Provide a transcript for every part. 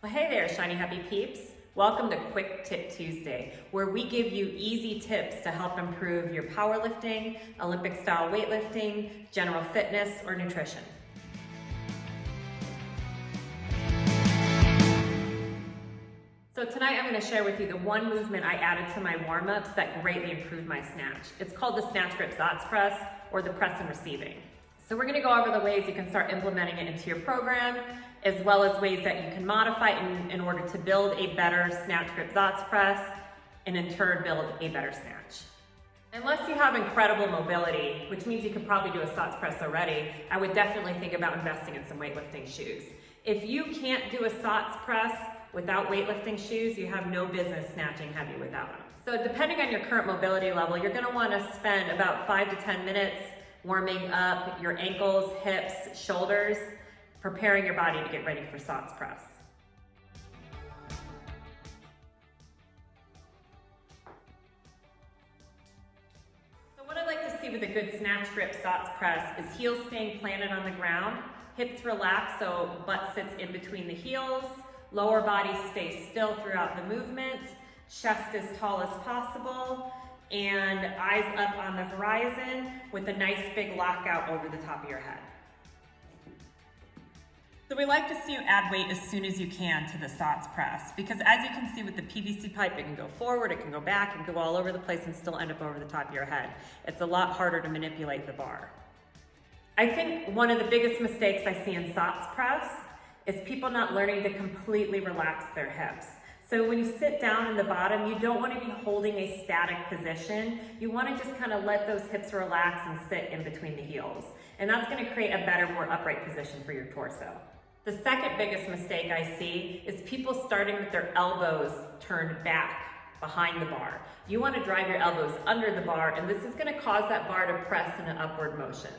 Well, hey there, shiny happy peeps. Welcome to Quick Tip Tuesday, where we give you easy tips to help improve your powerlifting, Olympic style weightlifting, general fitness, or nutrition. So tonight I'm going to share with you the one movement I added to my warm-ups that greatly improved my snatch. It's called the snatch grip SOTTS press, or the press and receiving. So we're going to go over the ways you can start implementing it into your program, as well as ways that you can modify it in order to build a better snatch grip SOTTS press, and in turn build a better snatch. Unless you have incredible mobility, which means you could probably do a SOTTS press already, I would definitely think about investing in some weightlifting shoes. If you can't do a SOTTS press without weightlifting shoes, you have no business snatching heavy without them. So depending on your current mobility level, you're going to want to spend about 5 to 10 minutes warming up your ankles, hips, shoulders, preparing your body to get ready for SOTTS press. So what I like to see with a good snatch grip SOTTS press is heels staying planted on the ground, hips relaxed so butt sits in between the heels, lower body stays still throughout the movement, chest as tall as possible, and eyes up on the horizon with a nice big lockout over the top of your head. So we like to see you add weight as soon as you can to the SOTTS press, because as you can see with the PVC pipe, it can go forward, it can go back, it can go all over the place and still end up over the top of your head. It's a lot harder to manipulate the bar. I think one of the biggest mistakes I see in SOTTS press is people not learning to completely relax their hips. So when you sit down in the bottom, you don't want to be holding a static position. You want to just kind of let those hips relax and sit in between the heels. And that's going to create a better, more upright position for your torso. The second biggest mistake I see is people starting with their elbows turned back behind the bar. You want to drive your elbows under the bar, and this is going to cause that bar to press in an upward motion.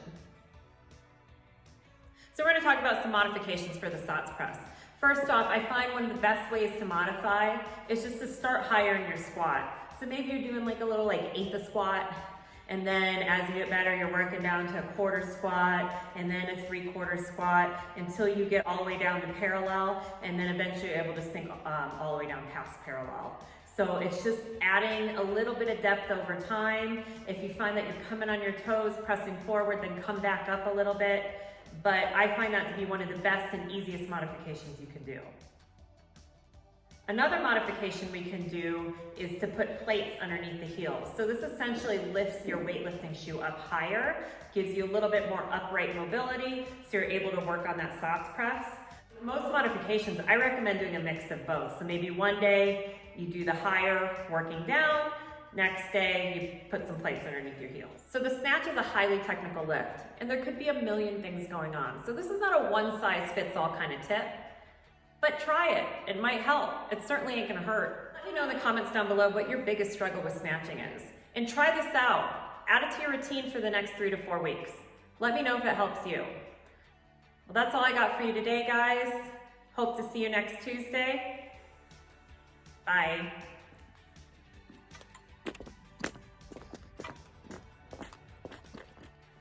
So we're going to talk about some modifications for the SOTTS press. First off, I find one of the best ways to modify is just to start higher in your squat. So maybe you're doing like a little eighth of squat, and then as you get better, you're working down to a quarter squat, and then a 3/4 squat, until you get all the way down to parallel, and then eventually you're able to sink all the way down past parallel. So it's just adding a little bit of depth over time. If you find that you're coming on your toes, pressing forward, then come back up a little bit. But I find that to be one of the best and easiest modifications you can do. Another modification we can do is to put plates underneath the heels. So this essentially lifts your weightlifting shoe up higher, gives you a little bit more upright mobility, so you're able to work on that SOTTS press. Most modifications, I recommend doing a mix of both. So maybe one day you do the higher working down, next day, you put some plates underneath your heels. So the snatch is a highly technical lift, and there could be a million things going on. So this is not a one-size-fits-all kind of tip, but try it. It might help. It certainly ain't gonna hurt. Let me know in the comments down below what your biggest struggle with snatching is. And try this out. Add it to your routine for the next 3 to 4 weeks. Let me know if it helps you. Well, that's all I got for you today, guys. Hope to see you next Tuesday. Bye.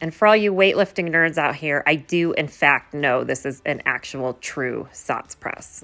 And for all you weightlifting nerds out here, I do in fact know this is an actual true SOTTS press.